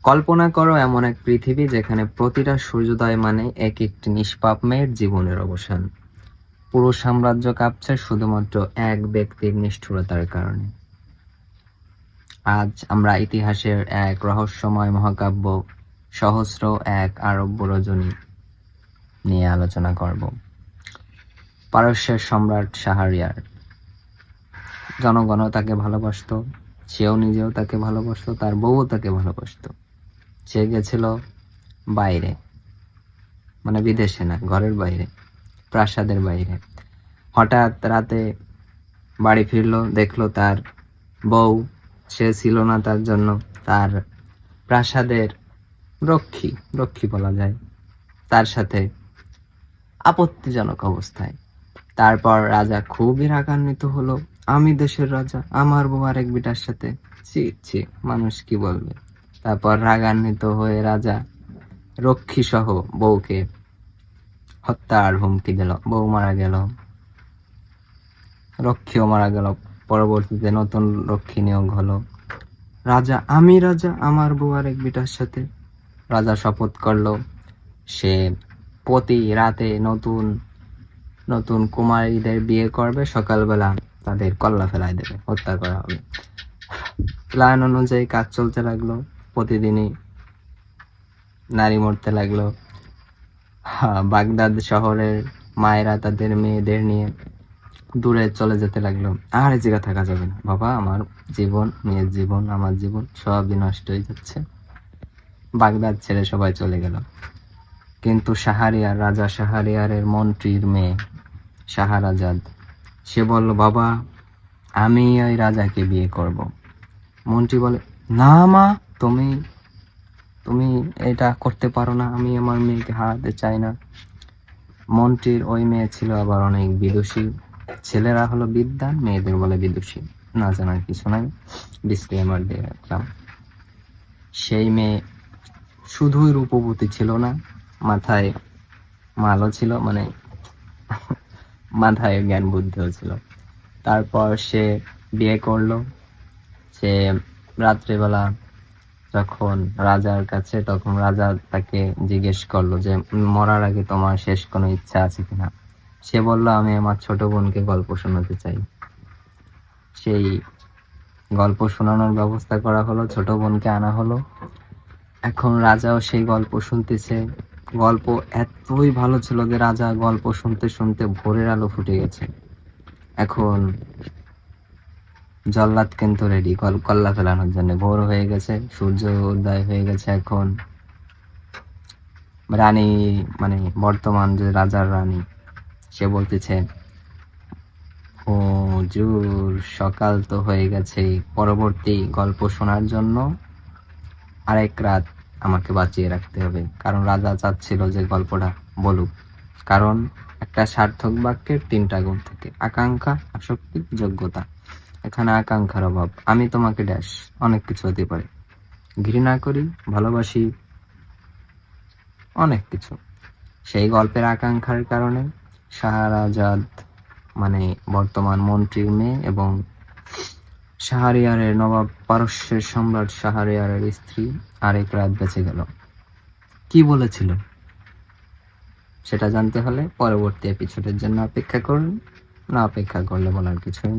কল্পনা করো এমন এক পৃথিবী যেখানে প্রতিটা সূর্যোদয় মানে এক একটি নিষ্পাপ মেয়ের জীবনের অবসান। পুরো সাম্রাজ্য কাঁপছে শুধুমাত্র এক ব্যক্তির নিষ্ঠুরতার কারণে। আজ আমরা ইতিহাসের এক রহস্যময় মহাকাব্য সহস্র এক আরব্য রজনী নিয়ে আলোচনা করব। পারস্যের সম্রাট শাহরিয়ার। জনগণও তাকে ভালোবাসতো, সেও নিজেও তাকে ভালোবাসতো, তার বউও তাকে ভালোবাসতো। সে গেছিল বাইরে, মানে বিদেশে না, ঘরের বাইরে, প্রাসাদের বাইরে। হঠাৎ রাতে বাড়ি ফিরলো, দেখলো তার বউ, সে ছিল না তার জন্য, তার প্রাসাদের রক্ষী বলা যায়, তার সাথে আপত্তিজনক অবস্থায়। তারপর রাজা খুবই রাগান্বিত হলো, আমি দেশের রাজা, আমার বউ আরেক বিটার সাথে, ছি ছি, মানুষ কি বলবে। তারপর রাগান্বিত হয়ে রাজা রক্ষী সহ বউকে হত্যার হুমকি দিল। বউ মারা গেল, রক্ষীও মারা গেল। পরবর্তীতে নতুন রক্ষী নিয়োগ হলো। রাজা, আমি রাজা, আমার বউ আরেক বিটার সাথে। রাজা শপথ করলো সে প্রতি রাতে নতুন নতুন কুমারীদের বিয়ে করবে, সকালবেলা তাদের কল্লা ফেলায় দেবে, হত্যা করা হবে। প্ল্যান অনুযায়ী কাজ চলতে লাগলো, প্রতিদিনই নারী মরতে লাগলো। বাগদাদ শহরের মায়েরা তাদের মেয়েদের নিয়ে দূরে চলে যেতে লাগলো। আর এই জায়গা থাকা যাবে না বাবা, আমার জীবন, মেয়ের জীবন, আমার জীবন সবই নষ্ট হয়ে যাচ্ছে। বাগদাদ ছেড়ে সবাই চলে গেল। কিন্তু শাহরিয়ার, রাজা শাহরিয়ারের মন্ত্রীর মেয়ে শাহরাজাদ, সে বলল, বাবা আমি ওই রাজাকে বিয়ে করব। মন্ত্রী বলে, না মা, তুমি তুমি এটা করতে পারো না, আমি আমার মেয়েকে হারাতে চাই না। মন্ত্রীর ওই মেয়ে ছিল আবার অনেক বিদুষী। ছেলেরা হলো বিদ্বান, মেয়েদের বলে বিদুষী। না জানার কিছু নাই, ডিসক্লেমার দিয়ে রাখলাম। সেই মেয়ে শুধুই রূপবতী ছিল না, মাথায় মালও ছিল, মানে মাথায় জ্ঞান বুদ্ধিও ছিল। তারপর সে বিয়ে করলো। সে রাত্রেবেলা যখন রাজার কাছে, তখন রাজা তাকে জিজ্ঞেস করলো যে মরার আগে তোমার শেষ কোনো ইচ্ছা আছে কিনা। সে বলল, আমি আমার ছোট বোনকে গল্প শোনাতে চাই। সেই গল্প শোনানোর ব্যবস্থা করা হলো, ছোট বোনকে আনা হলো। এখন রাজাও সেই গল্প শুনতেছে। গল্প এতই ভালো ছিল যে রাজা গল্প শুনতে শুনতে ভোরের আলো ফুটে গেছে। এখন জল্লাদ কিন্তু রেডি কল্লা ফেলানোর জন্য। ভোর হয়ে গেছে, সূর্য উদয় হয়ে গেছে। এখন রানী, মানে বর্তমান যে রাজার রানী, সে বলতেছে, হুজুর সকাল তো হয়ে গেছে, পরবর্তী গল্প শোনার জন্য আরেক রাত আমাকে বাঁচিয়ে রাখতে হবে। কারণ রাজা চাচ্ছিল যে গল্পটা বলুক। কারণ একটা সার্থক বাক্যের 3টা গুণ থাকে: আকাঙ্ক্ষা, আসক্তি, যোগ্যতা। এখানে আকাঙ্ক্ষার অভাব। আমি তোমাকে ড্যাশ অনেক কিছু হতে পারে, ঘৃণা করি, ভালোবাসি, অনেক কিছু। সেই গল্পের আকাঙ্ক্ষার কারণে শাহরাজাদ, মানে বর্তমান মন্ত্রীর মেয়ে এবং শাহরিয়ারের নবাব, পারস্যের সম্রাট শাহরিয়ারের স্ত্রী, আরেক রাত বেঁচে গেল। কি বলেছিল সেটা জানতে হলে পরবর্তী এপিসোডের জন্য অপেক্ষা করুন। না অপেক্ষা করলে বলার কিছুই নেই।